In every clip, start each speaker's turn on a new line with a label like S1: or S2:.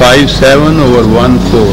S1: 57/14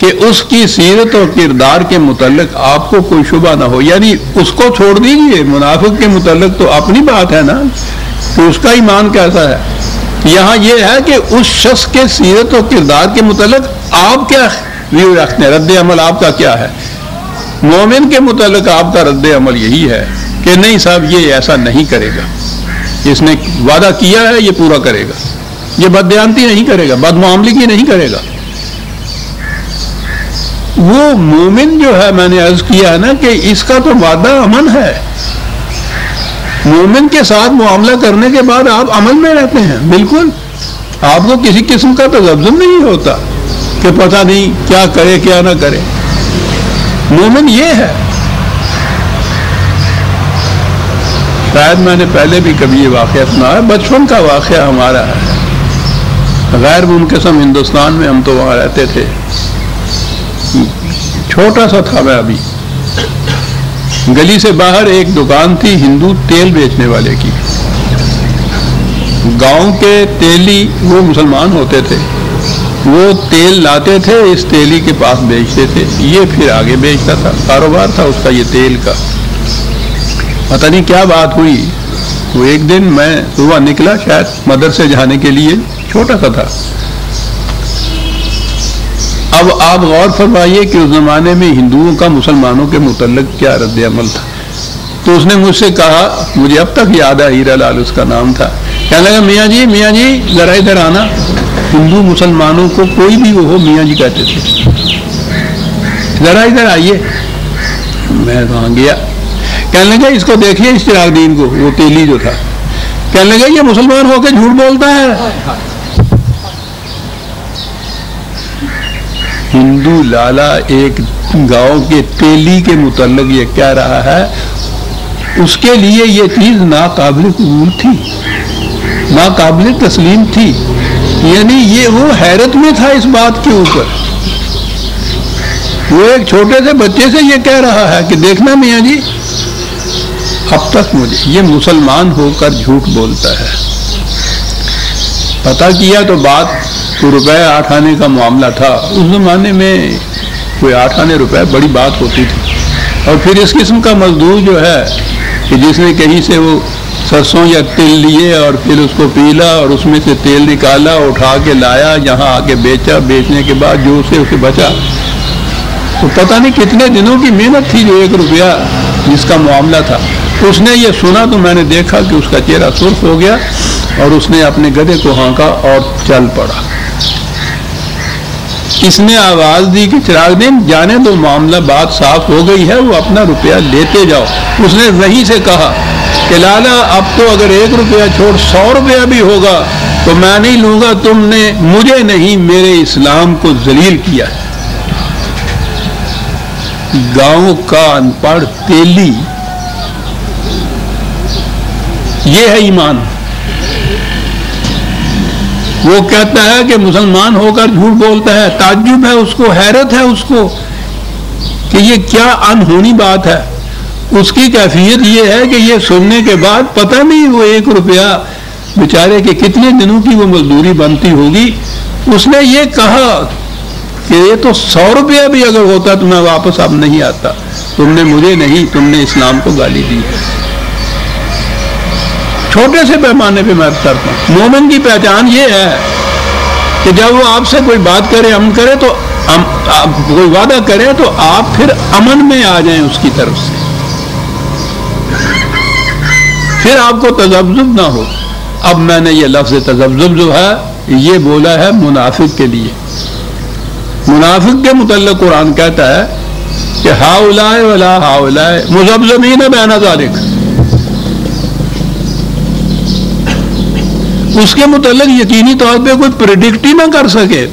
S1: کہ اس کی سیرت اور کردار کے متعلق آپ کو کوئی شبہ نہ ہو، یعنی اس کو چھوڑ دیجیے، منافق کے متعلق تو اپنی بات ہے نا کہ اس کا ایمان کیسا ہے۔ یہاں یہ ہے کہ اس شخص کے سیرت اور کردار کے متعلق آپ کیا ویو رکھتے ہیں، رد عمل آپ کا کیا ہے۔ مومن کے متعلق آپ کا رد عمل یہی ہے کہ نہیں صاحب یہ ایسا نہیں کرے گا، اس نے وعدہ کیا ہے یہ پورا کرے گا، یہ بددیانتی نہیں کرے گا، بدمعاملگی نہیں کرے گا۔ وہ مومن جو ہے، میں نے عرض کیا ہے نا کہ اس کا تو وعدہ امن ہے۔ مومن کے ساتھ معاملہ کرنے کے بعد آپ عمل میں رہتے ہیں، بالکل آپ کو کسی قسم کا تذبذب نہیں ہوتا کہ پتہ نہیں کیا کرے کیا نہ کرے۔ مومن یہ ہے۔ شاید میں نے پہلے بھی کبھی یہ واقعہ سنا ہے، بچپن کا واقعہ ہمارا ہے، غیر منقسم ہندوستان میں، ہم تو وہاں رہتے تھے، چھوٹا سا تھا میں ابھی، گلی سے باہر ایک دکان تھی ہندو تیل بیچنے والے کی، گاؤں کے تیلی وہ مسلمان ہوتے تھے، وہ تیل لاتے تھے، اس تیلی کے پاس بیچتے تھے، یہ پھر آگے بیچتا تھا، کاروبار تھا اس کا یہ تیل کا۔ پتہ نہیں کیا بات ہوئی، وہ ایک دن میں صبح نکلا شاید مدرسے جانے کے لیے، چھوٹا سا تھا۔ اب آپ غور فرمائیے کہ اس زمانے میں ہندوؤں کا مسلمانوں کے متعلق کیا رد عمل تھا۔ تو اس نے مجھ سے کہا، مجھے اب تک یاد ہے، ہیرا لال اس کا نام تھا، کہنے لگا میاں جی ذرا ادھر آنا۔ ہندو مسلمانوں کو کوئی بھی وہ ہو میاں جی کہتے تھے، ذرا ادھر آئیے۔ میں وہاں گیا، کہنے لگا اس کو دیکھیے، اس چراغ دین کو، وہ تیلی جو تھا، کہنے لگا یہ مسلمان ہو کے جھوٹ بولتا ہے۔ ہندو لالا ایک گاؤں کے تیلی کے متعلق یہ کہہ رہا ہے، اس کے لیے یہ چیز ناقابل قبول تھی، ناقابل تسلیم تھی، یعنی یہ وہ حیرت میں تھا اس بات کے اوپر۔ وہ ایک چھوٹے سے بچے سے یہ کہہ رہا ہے کہ دیکھنا میاں جی، اب تک مجھے یہ مسلمان ہو کر جھوٹ بولتا ہے۔ پتہ کیا تو بات کوئی روپے 8 آنے کا معاملہ تھا، اس زمانے میں کوئی 8 آنے روپے بڑی بات ہوتی تھی۔ اور پھر اس قسم کا مزدور جو ہے کہ جس نے کہیں سے وہ سرسوں یا تل لیے اور پھر اس کو پیلا اور اس میں سے تیل نکالا، اٹھا کے لایا، یہاں آ کے بیچا، بیچنے کے بعد جو اسے بچا، تو پتہ نہیں کتنے دنوں کی محنت تھی، جو 1 روپیہ جس کا معاملہ تھا۔ اس نے یہ سنا تو میں نے دیکھا کہ اس کا چہرہ سرخ ہو گیا اور اس نے اپنے گدھے کو ہانکا اور چل پڑا۔ اس نے آواز دی کہ چراغ دین جانے دو، معاملہ بات صاف ہو گئی ہے، وہ اپنا روپیہ لیتے جاؤ۔ اس نے وہیں سے کہا کہ لالا اب تو اگر 1 روپیہ چھوڑ 100 روپیہ بھی ہوگا تو میں نہیں لوں گا، تم نے مجھے نہیں میرے اسلام کو ذلیل کیا ہے۔ گاؤں کا ان پڑھ تیلی، یہ ہے ایمان۔ وہ کہتا ہے کہ مسلمان ہو کر جھوٹ بولتا ہے، تعجب ہے اس کو، حیرت ہے اس کو کہ یہ کیا انہونی بات ہے۔ اس کی کیفیت یہ ہے کہ یہ سننے کے بعد پتہ نہیں وہ 1 روپیہ بیچارے کے کتنے دنوں کی وہ مزدوری بنتی ہوگی۔ اس نے یہ کہا کہ یہ تو 100 روپیہ بھی اگر ہوتا تو میں واپس اب نہیں آتا، تم نے مجھے نہیں، تم نے اسلام کو گالی دی ہے۔ چھوٹے سے پیمانے پہ میں کرتا ہوں، مومن کی پہچان یہ ہے کہ جب وہ آپ سے کوئی بات کرے، امن کرے، تو کوئی وعدہ کرے تو آپ پھر امن میں آ جائیں اس کی طرف سے، پھر آپ کو تذبذب نہ ہو۔ اب میں نے یہ لفظ تذبذب جو ہے یہ بولا ہے منافق کے لیے۔ منافق کے متعلق قرآن کہتا ہے کہ ہاؤلائے ولا ہاؤلائے مذبذبین بین ذالک، اس کے متعلق یقینی طور پہ کوئی پریڈکٹ ہی نہ کر سکے،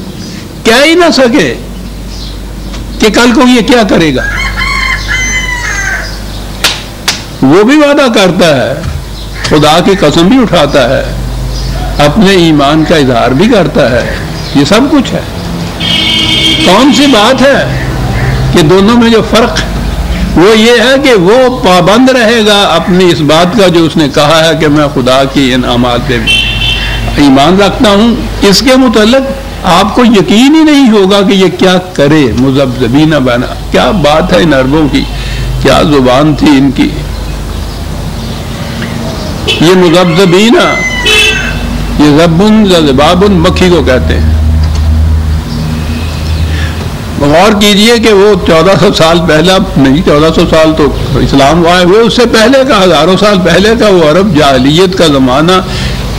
S1: کہہ ہی نہ سکے کہ کل کو یہ کیا کرے گا۔ وہ بھی وعدہ کرتا ہے، خدا کی قسم بھی اٹھاتا ہے، اپنے ایمان کا اظہار بھی کرتا ہے، یہ سب کچھ ہے۔ کون سی بات ہے کہ دونوں میں جو فرق وہ یہ ہے کہ وہ پابند رہے گا اپنی اس بات کا جو اس نے کہا ہے کہ میں خدا کی ان اعمال پہ ایمان رکھتا ہوں، اس کے متعلق آپ کو یقین ہی نہیں ہوگا کہ یہ کیا کرے. مذبذبین بنا، کیا بات ہے ان عربوں کی، کیا زبان تھی ان کی. یہ مذبذبین، یہ زبن زبابن مکھی کو کہتے ہیں. غور کیجئے کہ وہ 1400 سال پہلا نہیں، 1400 سال تو اسلام آئے ہوئے، اس سے پہلے کا، ہزاروں سال پہلے کا وہ عرب جاہلیت کا زمانہ،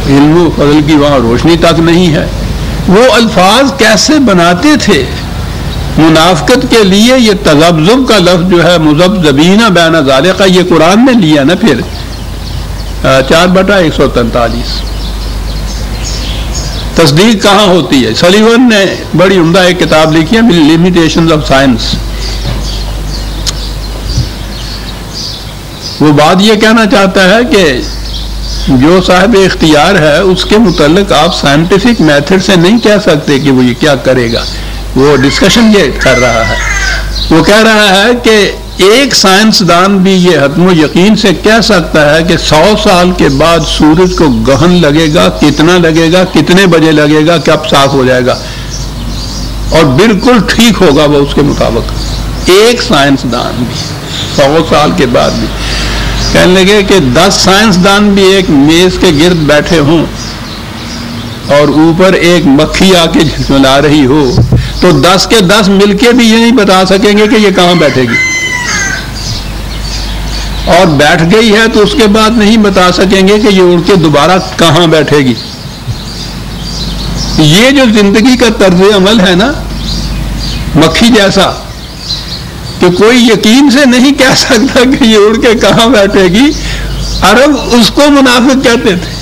S1: علم و فضل کی وہاں روشنی تک نہیں ہے. وہ الفاظ کیسے بناتے تھے منافقت کے لیے. یہ تذبذب کا لفظ جو ہے مذبذبین بین ذالک، یہ قرآن نے لیا نا پھر 4/143. تصدیق کہاں ہوتی ہے؟ سلیون نے بڑی عمدہ ایک کتاب لکھی ہے لیمیٹیشنز آف سائنس. وہ بات یہ کہنا چاہتا ہے کہ جو صاحب اختیار ہے اس کے متعلق آپ سائنٹیفک میتھڈ سے نہیں کہہ سکتے کہ وہ یہ کیا کرے گا. وہ ڈسکشن یہ کر رہا ہے، وہ کہہ رہا ہے کہ ایک سائنسدان بھی یہ حتم و یقین سے کہہ سکتا ہے کہ 100 سال کے بعد سورج کو گہن لگے گا، کتنا لگے گا، کتنے بجے لگے گا، کب صاف ہو جائے گا، اور بالکل ٹھیک ہوگا وہ اس کے مطابق. ایک سائنسدان بھی 100 سال کے بعد بھی. کہنے لگے کہ 10 سائنسدان بھی ایک میز کے گرد بیٹھے ہوں اور اوپر ایک مکھی آ کے جھلملا رہی ہو تو 10 کے 10 مل کے بھی یہ نہیں بتا سکیں گے کہ یہ کہاں بیٹھے گی، اور بیٹھ گئی ہے تو اس کے بعد نہیں بتا سکیں گے کہ یہ اڑ کے دوبارہ کہاں بیٹھے گی. یہ جو زندگی کا طرز عمل ہے نا مکھی جیسا، کہ کوئی یقین سے نہیں کہہ سکتا کہ یہ اڑ کے کہاں بیٹھے گی. عرب اس کو منافق کہتے تھے.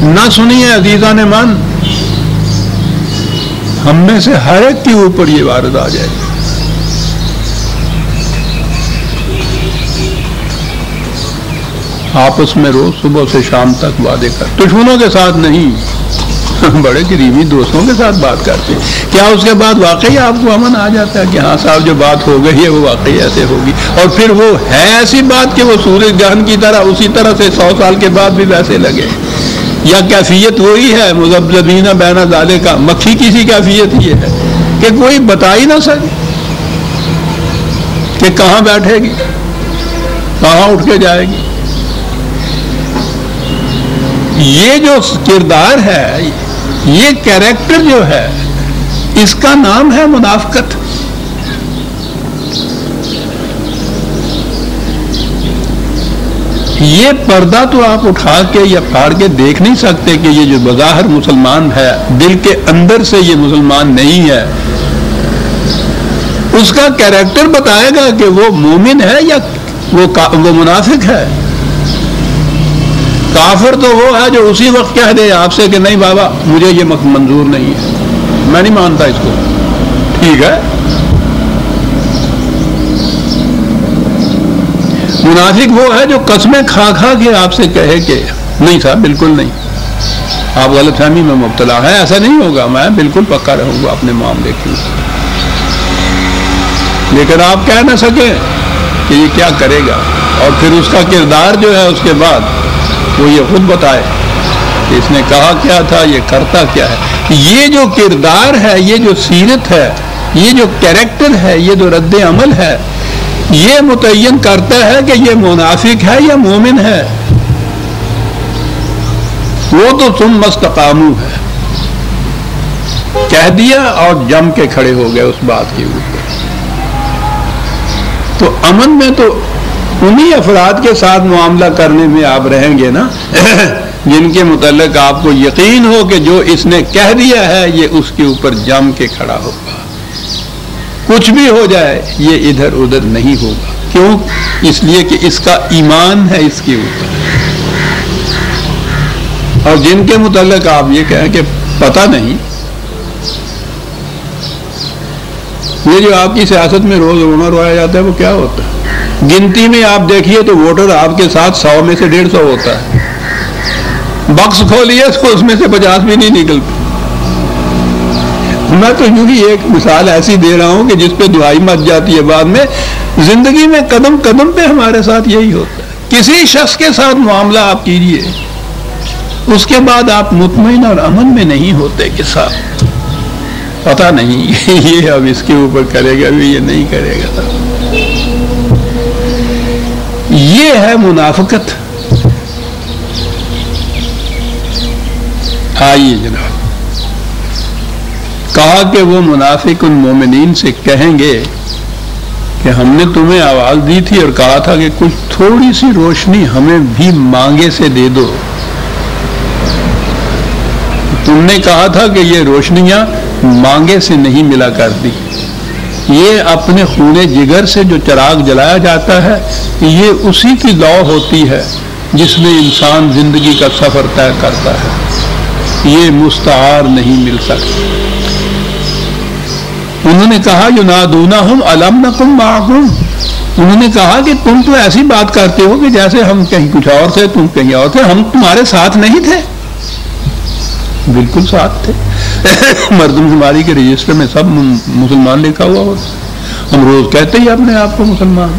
S1: نہ سنیے عزیزان من، ہم میں سے ہر ایک کے اوپر یہ وارد آ جائے گی. آپس میں روز صبح سے شام تک وعدے کر، دشمنوں کے ساتھ نہیں، بڑے قریبی دوستوں کے ساتھ بات کرتے. کیا اس کے بعد واقعی آپ کو امن آ جاتا ہے کہ ہاں صاحب جو بات ہو گئی ہے وہ واقعی ایسے ہوگی، اور پھر وہ ہے ایسی بات کہ وہ سورج گہن کی طرح اسی طرح سے 100 سال کے بعد بھی ویسے لگے، یا کیفیت وہی ہے مذبذبین بین ذالک. مکھی کی سی کیفیت یہ ہے کہ کوئی بتا ہی نہ سکے کہ کہاں بیٹھے گی، کہاں اٹھ کے جائے گی. یہ جو کردار ہے، یہ کیریکٹر جو ہے، اس کا نام ہے منافقت. یہ پردہ تو آپ اٹھا کے یا پھاڑ کے دیکھ نہیں سکتے کہ یہ جو بظاہر مسلمان ہے دل کے اندر سے یہ مسلمان نہیں ہے. اس کا کیریکٹر بتائے گا کہ وہ مومن ہے یا وہ منافق ہے. کافر تو وہ ہے جو اسی وقت کہہ دے آپ سے کہ نہیں بابا مجھے یہ منظور نہیں ہے، میں نہیں مانتا اس کو. ٹھیک ہے. منافق وہ ہے جو قسمیں کھا کھا کے آپ سے کہے کہ نہیں صاحب بالکل نہیں، آپ غلط فہمی میں مبتلا ہے، ایسا نہیں ہوگا، میں بالکل پکا رہوں گا اپنے معاملے کی. لیکن آپ کہہ نہ سکیں کہ یہ کیا کرے گا، اور پھر اس کا کردار جو ہے اس کے بعد وہ یہ خود بتائے کہ اس نے کہا کیا تھا، یہ کرتا کیا ہے. یہ جو کردار ہے، یہ جو سیرت ہے، یہ جو کیریکٹر ہے، یہ جو رد عمل ہے، یہ متعین کرتا ہے کہ یہ منافق ہے یا مومن ہے. وہ تو تم مستقامو ہے، کہہ دیا اور جم کے کھڑے ہو گئے اس بات کے اوپر. تو امن میں تو انہی افراد کے ساتھ معاملہ کرنے میں آپ رہیں گے نا جن کے متعلق آپ کو یقین ہو کہ جو اس نے کہہ دیا ہے یہ اس کے اوپر جم کے کھڑا ہوگا. کچھ بھی ہو جائے یہ ادھر ادھر نہیں ہوگا. کیوں؟ اس لیے کہ اس کا ایمان ہے اس کے اوپر. اور جن کے متعلق آپ یہ کہیں کہ پتہ نہیں، یہ جو آپ کی سیاست میں روز رونا روایا جاتا ہے وہ کیا ہوتا ہے؟ گنتی میں آپ دیکھیے تو ووٹر آپ کے ساتھ 100 میں سے 150 ہوتا ہے. بکس کھولیے تو اس میں سے 50 بھی نہیں نکلتے. میں تو یوں ہی ایک مثال ایسی دے رہا ہوں کہ جس پہ دعائی مچ جاتی ہے بعد میں. زندگی میں قدم قدم پہ ہمارے ساتھ یہی ہوتا ہے. کسی شخص کے ساتھ معاملہ آپ کیجئے، اس کے بعد آپ مطمئن اور امن میں نہیں ہوتے کہ صاحب پتہ نہیں یہ اب اس کے اوپر کرے گا بھی، یہ نہیں کرے گا. یہ ہے منافقت. آئیے جناب، کہا کہ وہ منافق ان مومنین سے کہیں گے کہ ہم نے تمہیں آواز دی تھی اور کہا تھا کہ کچھ تھوڑی سی روشنی ہمیں بھی مانگے سے دے دو. تم نے کہا تھا کہ یہ روشنیاں مانگے سے نہیں ملا کرتی، یہ اپنے خون جگر سے جو چراغ جلایا جاتا ہے یہ اسی کی لو ہوتی ہے جس میں انسان زندگی کا سفر طے کرتا ہے، یہ مستعار نہیں مل سکتی. انہوں نے کہا ینادونہم الم نکن معکم، انہوں نے کہا کہ تم تو ایسی بات کرتے ہو کہ جیسے ہم کہیں کچھ اور تھے، تم کہیں اور تھے، ہم تمہارے ساتھ نہیں تھے. بالکل ساتھ تھے. مردم شماری کے رجسٹر میں سب مسلمان لکھا ہوا ہوتا، ہم روز کہتے ہی اپنے آپ کو مسلمان.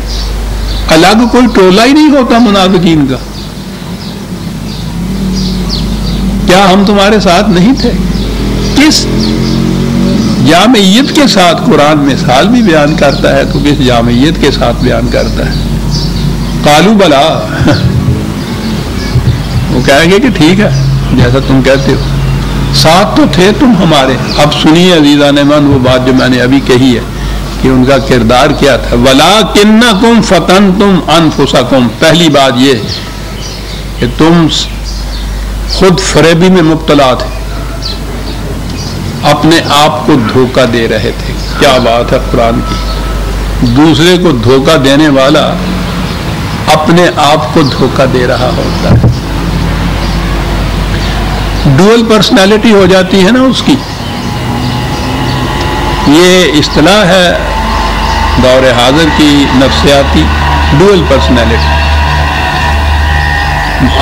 S1: الگ کوئی ٹولہ ہی نہیں ہوتا منافقین کا. کیا ہم تمہارے ساتھ نہیں تھے؟ کس جامعیت کے ساتھ قرآن مثال بھی بیان کرتا ہے تو کس جامعیت کے ساتھ بیان کرتا ہے؟ قالو بلا، وہ کہیں گے کہ ٹھیک ہے جیسا تم کہتے ہو، ساتھ تو تھے تم ہمارے. اب سنیے عزیزان من وہ بات جو میں نے ابھی کہی ہے کہ ان کا کردار کیا تھا. وَلَٰكِنَّكُمْ فَتَنْتُمْ أَنفُسَكُمْ، پہلی بات یہ کہ تم خود فریبی میں مبتلا تھے، اپنے آپ کو دھوکہ دے رہے تھے. کیا بات ہے قرآن کی. دوسرے کو دھوکہ دینے والا اپنے آپ کو دھوکہ دے رہا ہوتا ہے. ڈوئل پرسنالٹی ہو جاتی ہے نا اس کی. یہ اصطلاح ہے دور حاضر کی نفسیاتی، ڈوئل پرسنالٹی.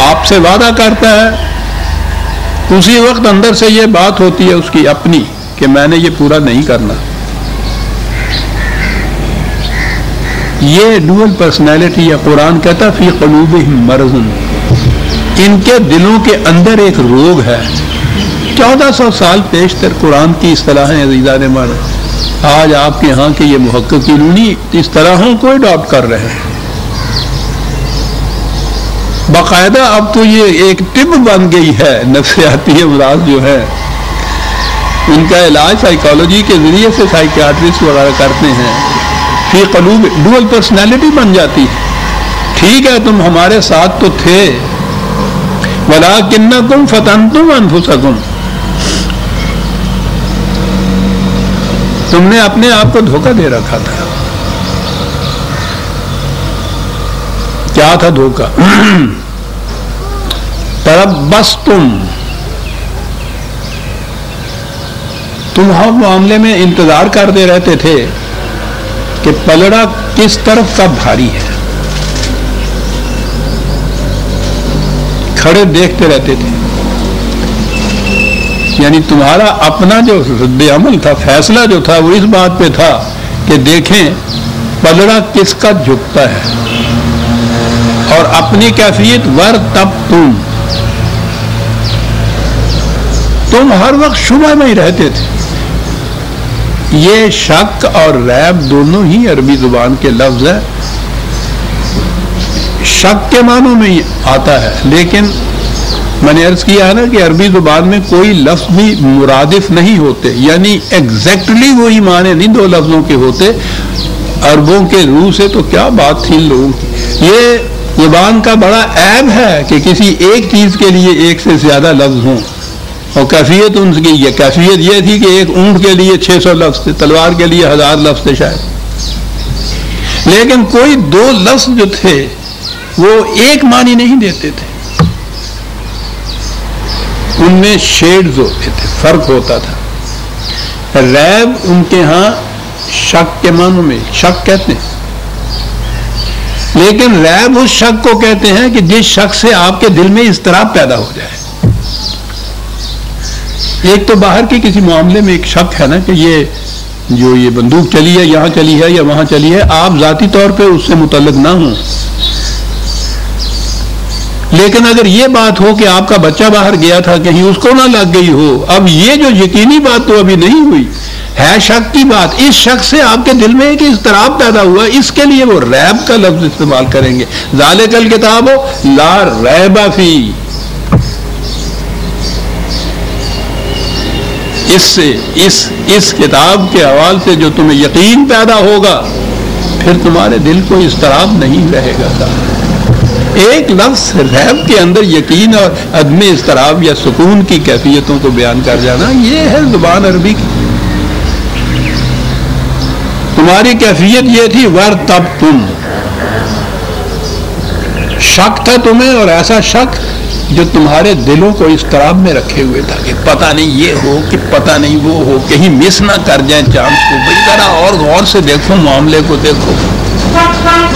S1: آپ سے وعدہ کرتا ہے، اسی وقت اندر سے یہ بات ہوتی ہے اس کی اپنی کہ میں نے یہ پورا نہیں کرنا. یہ ڈوئل پرسنالٹی یا قرآن کہتا فی قلوبہم مرض، ان کے دلوں کے اندر ایک روگ ہے. 1400 سال پیشتر قرآن کی اصطلاحیں عزیزان من آج آپ کے ہاں کے یہ محققین اس طرحوں کو اڈاپٹ کر رہے ہیں. باقاعدہ اب تو یہ ایک طب بن گئی ہے. نفسیاتی امراض جو ہے ان کا علاج سائیکالوجی کے ذریعے سے سائیکیاٹرسٹ وغیرہ کرتے ہیں. فی قلوب ڈوئل پرسنالٹی بن جاتی ہے. ٹھیک ہے تم ہمارے ساتھ تو تھے، وَلَٰكِنَّكُمْ فَتَنْتُمْ أَنفُسَكُمْ، تم نے اپنے آپ کو دھوکہ دے رکھا تھا. کیا تھا دھوکہ؟ تربصتم، تم ہر معاملے میں انتظار کرتے رہتے تھے کہ پلڑا کس طرف کا بھاری ہے، کھڑے دیکھتے رہتے تھے. یعنی تمہارا اپنا جو رد عمل تھا، فیصلہ جو تھا وہ اس بات پہ تھا کہ دیکھیں پلڑا کس کا جھکتا ہے، اور اپنی کیفیت ور تب تم ہر وقت شبہ میں ہی رہتے تھے. یہ شک اور ریب دونوں ہی عربی زبان کے لفظ ہے. شک کے معنوں میں آتا ہے، لیکن میں نے عرض کیا ہے نا کہ عربی زبان میں کوئی لفظ بھی مرادف نہیں ہوتے، یعنی ایگزیکٹلی وہی معنی نہیں دو لفظوں کے ہوتے. عربوں کے روح سے تو کیا بات تھی ان لوگوں کی. یہ زبان کا بڑا عیب ہے کہ کسی ایک چیز کے لیے ایک سے زیادہ لفظ ہوں، اور کیفیت ان کی یہ کیفیت یہ تھی کہ ایک اونٹ کے لیے 600 لفظ تھے، تلوار کے لیے 1000 لفظ تھے شاید. لیکن کوئی دو لفظ جو تھے وہ ایک معنی نہیں دیتے تھے، ان میں شیڈز ہوتے تھے، فرق ہوتا تھا. ریب ان کے ہاں شک کے معنوں میں شک کہتے ہیں، لیکن ریب اس شک کو کہتے ہیں کہ جس شک سے آپ کے دل میں اضطراب پیدا ہو جائے. ایک تو باہر کے کسی معاملے میں ایک شک ہے نا کہ یہ بندوق چلی ہے یہاں چلی ہے یا وہاں چلی ہے، آپ ذاتی طور پہ اس سے متعلق نہ ہوں، لیکن اگر یہ بات ہو کہ آپ کا بچہ باہر گیا تھا کہیں، اس کو نہ لگ گئی ہو، اب یہ جو یقینی بات تو ابھی نہیں ہوئی ہے، شک کی بات، اس شک سے آپ کے دل میں ایک اضطراب پیدا ہوا، اس کے لیے وہ ریب کا لفظ استعمال کریں گے، ذالک الکتاب لا ریب فی۔ اس سے اس کتاب کے حوالے سے جو تمہیں یقین پیدا ہوگا، پھر تمہارے دل کو اضطراب نہیں رہے گا۔ ایک لفظ ریب کے اندر یقین اور عدم اضطراب یا سکون کی کیفیتوں کو بیان کر جانا، یہ ہے زبان عربی کی۔ تمہاری کیفیت یہ تھی وَارْتَبْتُمْ، شک تھا تمہیں، اور ایسا شک جو تمہارے دلوں کو اضطراب میں رکھے ہوئے تھا کہ پتہ نہیں یہ ہو کہ پتہ نہیں وہ ہو، کہیں مس نہ کر جائیں چانس کو، بھئی ذرا اور غور سے دیکھو معاملے کو، دیکھو۔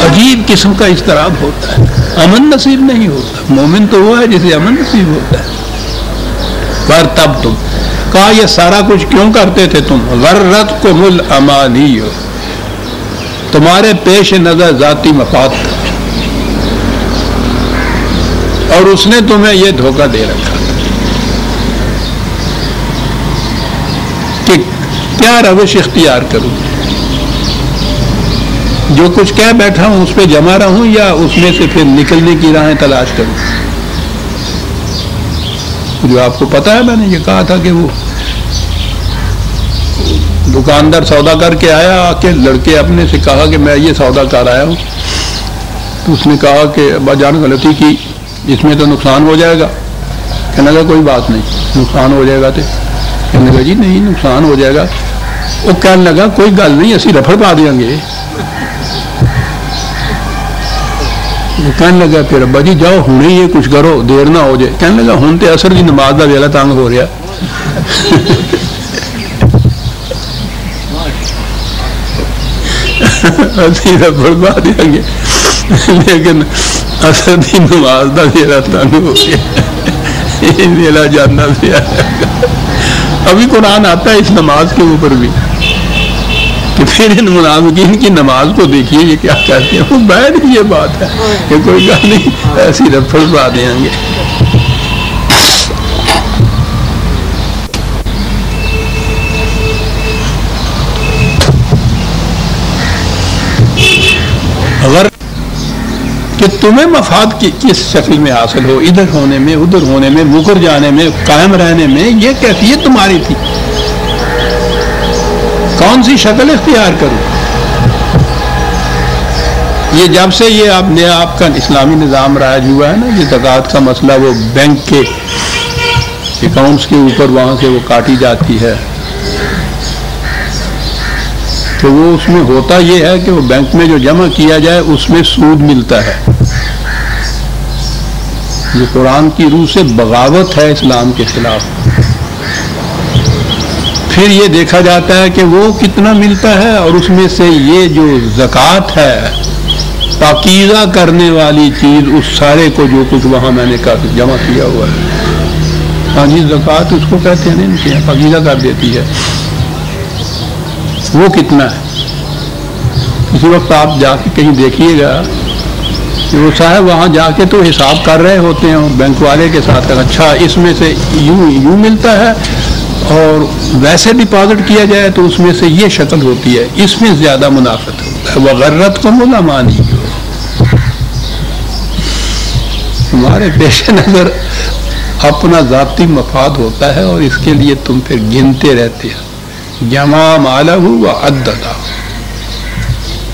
S1: عجیب قسم کا اضطراب ہوتا ہے، امن نصیب نہیں ہوتا۔ مومن تو وہ ہے جسے امن نصیب ہوتا ہے۔ وَارْتَبْتُمْ، کہا یہ سارا کچھ کیوں کرتے تھے تم؟ غرتکم الامانی، تمہارے پیش نظر ذاتی مفاد تھا، اور اس نے تمہیں یہ دھوکہ دے رکھا تھا کہ کیا روش اختیار کروں، جو کچھ کہہ بیٹھا ہوں اس پہ جمع رہوں یا اس میں سے پھر نکلنے کی راہیں تلاش کروں۔ جو آپ کو پتا ہے میں نے یہ کہا تھا کہ وہ دکاندار سودا کر کے آیا، آ کے لڑکے اپنے سے کہا کہ میں یہ سودا کر آیا ہوں، تو اس نے کہا کہ ابا جان غلطی کی، اس میں تو نقصان ہو جائے گا۔ کہنے لگا کوئی بات نہیں، نقصان ہو جائے گا تو کہنے لگا جی نہیں نقصان ہو جائے گا۔ وہ کہنے لگا کوئی گل نہیں، اسی رفڑ پا دیں گے۔ وہ کہنے لگا پھر ابا جی جاؤ ہوں یہ کچھ کرو، دیر نہ ہو جائے۔ کہنے لگا ہوں تو اثر کی نماز کا ویلا تنگ ہو رہا، اسی رفڑ پا دیں گے، لیکن اثر کی نماز کا ویلا تنگ ہو گیا، ویلا جاننا بھی آئے گا۔ ابھی قرآن آتا ہے اس نماز کے اوپر بھی کہ پھر ان منافقین کی نماز کو دیکھیے یہ کیا کہتے ہیں۔ وہ بیٹھ یہ بات ہے کہ کوئی گل نہیں، ایسی رفڑ پا دیں گے۔ اگر کہ تمہیں مفاد کس شکل میں حاصل ہو، ادھر ہونے میں ادھر ہونے میں، مکر جانے میں، قائم رہنے میں، یہ کیفیت تمہاری تھی، کون سی شکل اختیار کروں؟ یہ جب سے یہ آپ کا اسلامی نظام رائج ہوا ہے نا، یہ زکوٰۃ کا مسئلہ، وہ بینک کے اکاؤنٹس کے اوپر وہاں سے وہ کاٹی جاتی ہے، تو وہ اس میں ہوتا یہ ہے کہ وہ بینک میں جو جمع کیا جائے اس میں سود ملتا ہے۔ یہ قرآن کی روح سے بغاوت ہے اسلام کے خلاف۔ پھر یہ دیکھا جاتا ہے کہ وہ کتنا ملتا ہے، اور اس میں سے یہ جو زکوٰۃ ہے پاکیزہ کرنے والی چیز، اس سارے کو جو کچھ وہاں میں نے جمع کیا ہوا ہے، ہاں جی زکوٰۃ اس کو کہتے ہیں، نہیں پاکیزہ کر دیتی ہے، وہ کتنا ہے؟ کسی وقت آپ جا کے کہیں دیکھیے گا کہ وہ صاحب وہاں جا کے تو حساب کر رہے ہوتے ہیں بینک والے کے ساتھ، اچھا اس میں سے یوں ملتا ہے، اور ویسے ڈپازٹ کیا جائے تو اس میں سے یہ شکل ہوتی ہے، اس میں زیادہ منافع ہوتا ہے۔ وغرتکم الامانی، تمہارے پیش نظر اپنا ذاتی مفاد ہوتا ہے، اور اس کے لیے تم پھر گنتے رہتے ہو، جمع مالہ وعددہ،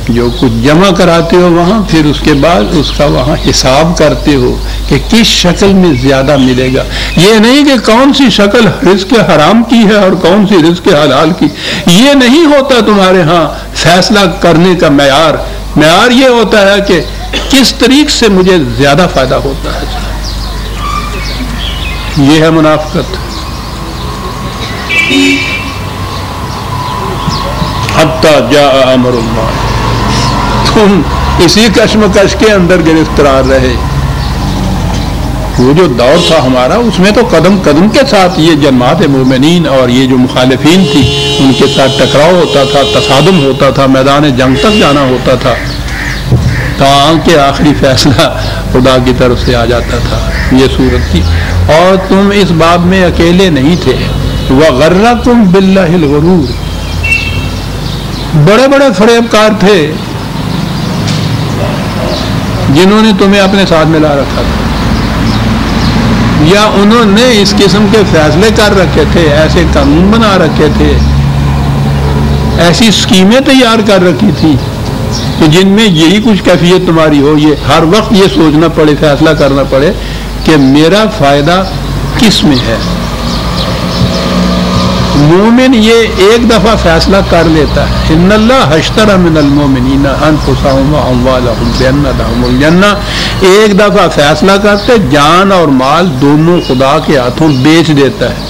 S1: جو کچھ جمع کراتے ہو وہاں، پھر اس کے بعد اس کا وہاں حساب کرتے ہو کہ کس شکل میں زیادہ ملے گا۔ یہ نہیں کہ کون سی شکل رزق حرام کی ہے اور کون سی رزق حلال کی، یہ نہیں ہوتا تمہارے ہاں فیصلہ کرنے کا معیار یہ ہوتا ہے کہ کس طریق سے مجھے زیادہ فائدہ ہوتا ہے۔ یہ ہے منافقت۔ حتی جاء امر اللہ، تم اسی کشمکش کے اندر گرفتار رہے۔ وہ جو دور تھا ہمارا، اس میں تو قدم قدم کے ساتھ یہ جماعت مومنین اور یہ جو مخالفین تھی ان کے ساتھ ٹکراؤ ہوتا تھا، تصادم ہوتا تھا، میدان جنگ تک جانا ہوتا تھا، کہاں کہ آخری فیصلہ خدا کی طرف سے آ جاتا تھا. یہ صورت تھی. اور تم اس باب میں اکیلے نہیں تھے. وَغَرَّكُمْ بِاللَّهِ الْغُرُورُ، بڑے بڑے فریب کار تھے جنہوں نے تمہیں اپنے ساتھ ملا رکھا تھا، یا انہوں نے اس قسم کے فیصلے کر رکھے تھے، ایسے قانون بنا رکھے تھے، ایسی اسکیمیں تیار کر رکھی تھی کہ جن میں یہی کچھ کیفیت تمہاری ہو، یہ ہر وقت یہ سوچنا پڑے، فیصلہ کرنا پڑے کہ میرا فائدہ کس میں ہے. مومن یہ ایک دفعہ فیصلہ کر لیتا ہے. ان اللہ اشتری من المؤمنین انفسهم واموالهم بان لهم الجنہ. ایک دفعہ فیصلہ کرتے جان اور مال دونوں خدا کے ہاتھوں بیچ دیتا ہے،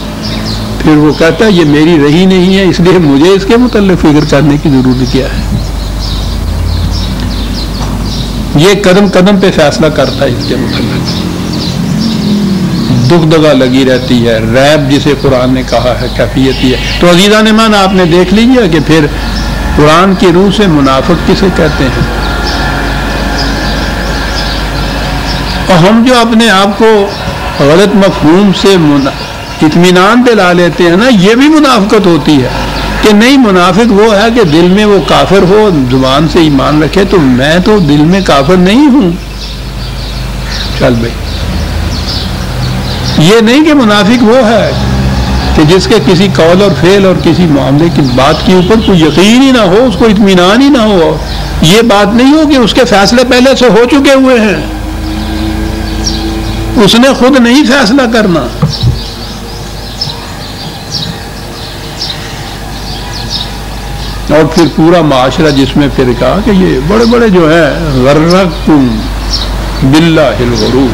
S1: پھر وہ کہتا ہے یہ میری رہی نہیں ہے، اس لیے مجھے اس کے متعلق فکر کرنے کی ضرورت کیا ہے. یہ قدم قدم پہ فیصلہ کرتا ہے اس کے متعلق. دکھ دگا لگی رہتی ہے، ریب جسے قرآن نے کہا ہے کیفیت یہ. تو عزیزان ایمان آپ نے دیکھ لیجیے کہ پھر قرآن کی روح سے منافق کسے کہتے ہیں. اور ہم جو اپنے آپ کو غلط مفہوم سے اطمینان دلا لیتے ہیں نا، یہ بھی منافقت ہوتی ہے. کہ نہیں، منافق وہ ہے کہ دل میں وہ کافر ہو، زبان سے ایمان رکھے، تو میں تو دل میں کافر نہیں ہوں. چل بھائی، یہ نہیں کہ منافق وہ ہے کہ جس کے کسی قول اور فعل اور کسی معاملے کی بات کے اوپر کوئی یقین ہی نہ ہو، اس کو اطمینان ہی نہ ہو. یہ بات نہیں ہو کہ اس کے فیصلے پہلے سے ہو چکے ہوئے ہیں، اس نے خود نہیں فیصلہ کرنا. اور پھر پورا معاشرہ جس میں پھر کہا کہ یہ بڑے بڑے جو ہیں غرکم باللہ الغرور،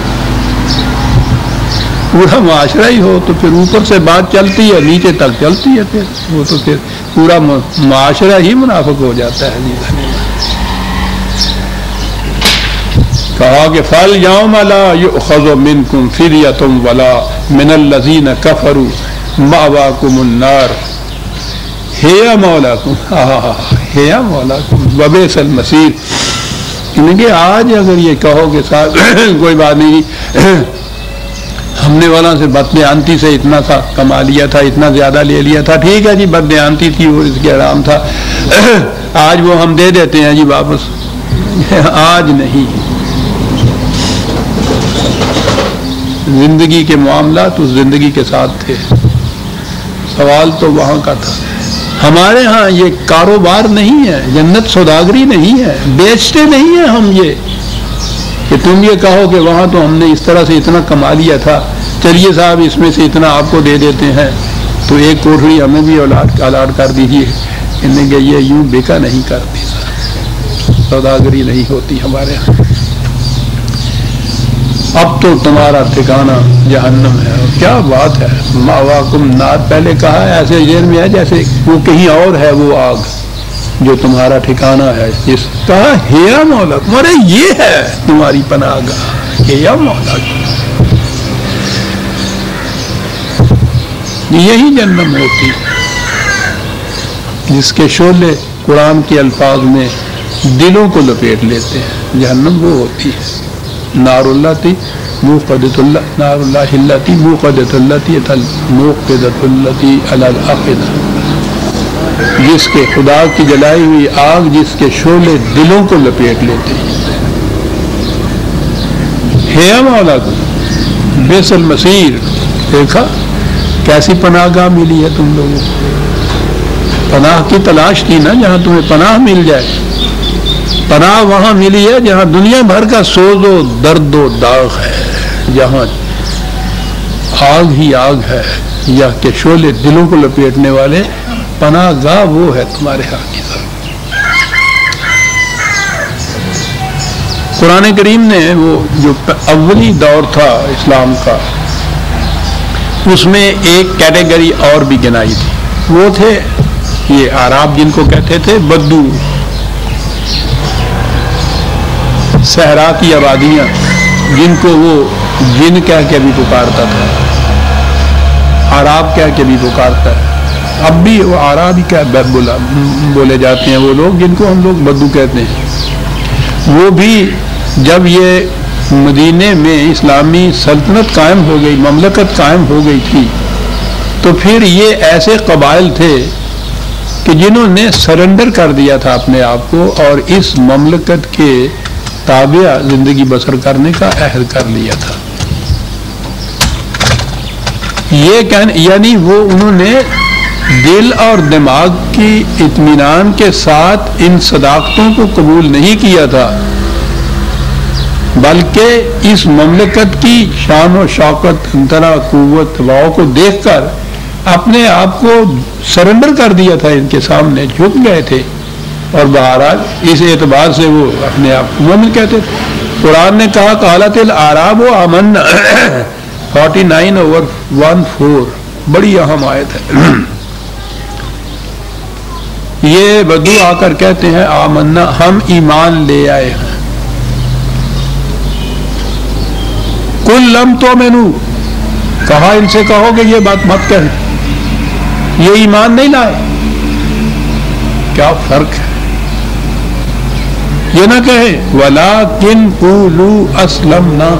S1: پورا معاشرہ ہی ہو تو پھر اوپر سے بات چلتی ہے، نیچے تک چلتی ہے، پھر وہ تو پھر پورا معاشرہ ہی منافق ہو جاتا ہے. کہا کہ فَالْيَوْمَ لَا يُؤْخَذُ مِنْكُمْ فِدْيَةٌ وَلَا مِنَ الَّذِينَ كَفَرُوا مَأْوَاكُمُ النَّارُ ہِیَ مَوْلَاكُمْ ہِیَ مَوْلَاكُمْ وَبِئْسَ الْمَصِيرُ. کہ آج اگر یہ کہو کہ صاحب کوئی بات نہیں، ہم نے والا سے بددیانتی سے اتنا تھا کما لیا تھا، اتنا زیادہ لے لیا تھا، ٹھیک ہے جی، بددیانتی تھی وہ، اس کے آرام تھا، آج وہ ہم دے دیتے ہیں جی واپس. آج نہیں. زندگی کے معاملات اس زندگی کے ساتھ تھے، سوال تو وہاں کا تھا. ہمارے ہاں یہ کاروبار نہیں ہے، جنت سوداگری نہیں ہے، بیچتے نہیں ہیں ہم یہ کہ تم یہ کہو کہ وہاں تو ہم نے اس طرح سے اتنا کما لیا تھا، چلیے صاحب اس میں سے اتنا آپ کو دے دیتے ہیں، تو ایک کوٹھڑی ہمیں بھی الاٹ کر دیجیے. کہ یہ یوں بیکا نہیں کرتی، سوداگری نہیں ہوتی ہمارے ہاں. اب تو تمہارا ٹھکانہ جہنم ہے. اور کیا بات ہے، مأواکم نار پہلے کہا ہے، ایسے ذہن میں ہے جیسے وہ کہیں اور ہے وہ آگ جو تمہارا ٹھکانہ ہے. جس کہا ہیا مولاکم، ارے یہ ہے تمہاری پناہ گاہ، ہیا مولاکم، یہی جہنم ہوتی جس کے شعلے قرآن کے الفاظ میں دلوں کو لپیٹ لیتے ہیں. جہنم وہ ہوتی ہے نار اللہ تی موقدۃ اللہ، نار اللہ التی موقدۃ التی موقدۃ التی علی العقدہ، جس کے خدا کی جلائی ہوئی آگ جس کے شعلے دلوں کو لپیٹ لیتے ہیں. ہے مولا کو بئس المصیر. دیکھا کیسی پناہ گاہ ملی ہے تم لوگوں کو. پناہ کی تلاش کی نا جہاں تمہیں پناہ مل جائے. پناہ وہاں ملی ہے جہاں دنیا بھر کا سوز و درد و داغ ہے، جہاں آگ ہی آگ ہے یا کہ شعلے دلوں کو لپیٹنے والے. پناہ گاہ وہ ہے تمہارے ہاتھ کی طرف. قرآن کریم نے وہ جو اولی دور تھا اسلام کا، اس میں ایک کیٹیگری اور بھی گنائی تھی. وہ تھے یہ اعراب، جن کو کہتے تھے بدو، صحرا کی آبادیاں، جن کو وہ جن کہہ کے بھی پکارتا تھا، اعراب کہہ کے بھی پکارتا ہے. اب بھی وہ اعراب ہی کیا بولے جاتے ہیں وہ لوگ جن کو ہم لوگ بدو کہتے ہیں. وہ بھی جب یہ مدینے میں اسلامی سلطنت قائم ہو گئی، مملکت قائم ہو گئی تھی، تو پھر یہ ایسے قبائل تھے کہ جنہوں نے سرنڈر کر دیا تھا اپنے آپ کو اور اس مملکت کے تابع زندگی بسر کرنے کا عہد کر لیا تھا. یہ یعنی وہ انہوں نے دل اور دماغ کی اطمینان کے ساتھ ان صداقتوں کو قبول نہیں کیا تھا، بلکہ اس مملکت کی شان و شوکت، انتنا، قوت، واؤ کو دیکھ کر اپنے آپ کو سرنڈر کر دیا تھا، ان کے سامنے جھک گئے تھے، اور بہرحال اس اعتبار سے وہ اپنے آپ کو مومن کہتے تھے. قرآن نے کہا قالت الاعراب آمنا 49/14 بڑی اہم آیت ہے. یہ بدو آ کر کہتے ہیں آمنا، ہم ایمان لے آئے ہیں. کل لم تؤمنوا، کہا ان سے کہو کہ یہ بات مت کہیں، یہ ایمان نہیں لائے. کیا فرق ہے؟ یہ نہ کہیں وَلَٰكِنْ قُولُوا أَسْلَمْنَا،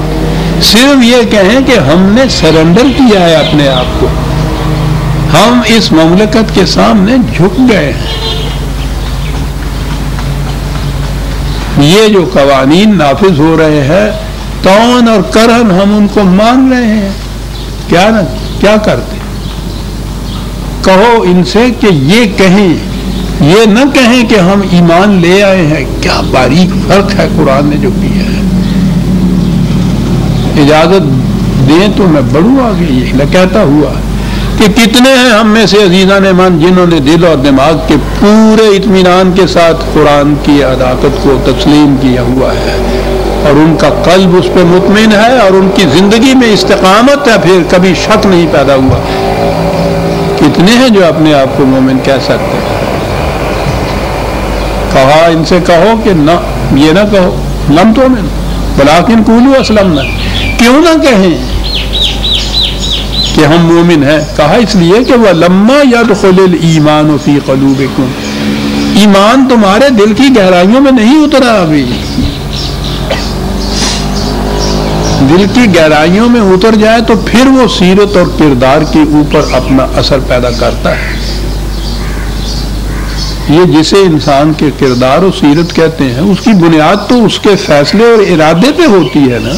S1: صرف یہ کہیں کہ ہم نے سرنڈر کیا ہے اپنے آپ کو، ہم اس مملکت کے سامنے جھک گئے ہیں. یہ جو قوانین نافذ ہو رہے ہیں تون اور کرہن ہم ان کو مان رہے ہیں. کیا کرتے؟ کہو ان سے کہ یہ کہیں، یہ نہ کہیں کہ ہم ایمان لے آئے ہیں. کیا باریک فرق ہے قرآن نے جو کیا ہے. اجازت دیں تو میں بڑھوں آگے یہ نہ کہتا ہوا کہ کتنے ہیں ہم میں سے عزیزان من جنہوں نے دل اور دماغ کے پورے اطمینان کے ساتھ قرآن کی عداقت کو تسلیم کیا ہوا ہے، اور ان کا قلب اس پہ مطمئن ہے، اور ان کی زندگی میں استقامت ہے، پھر کبھی شک نہیں پیدا ہوا. کتنے ہیں جو اپنے آپ کو مومن کہہ سکتے ہیں؟ کہا ان سے کہو کہ نہ، یہ نہ کہو لم تؤمنوا ولٰكِنْ قُولُوا أَسْلَمْنَا، کیوں نہ کہیں کہ ہم مومن ہیں؟ کہا اس لیے کہ وَلَمَّا يَدْخُلِ الْإِيمَانُ فِي قُلُوبِكُمْ، ایمان تمہارے دل کی گہرائیوں میں نہیں اترا. ابھی دل کی گہرائیوں میں اتر جائے تو پھر وہ سیرت اور کردار کے اوپر اپنا اثر پیدا کرتا ہے. یہ جسے انسان کے کردار و سیرت کہتے ہیں، اس کی بنیاد تو اس کے فیصلے اور ارادے پہ ہوتی ہے نا.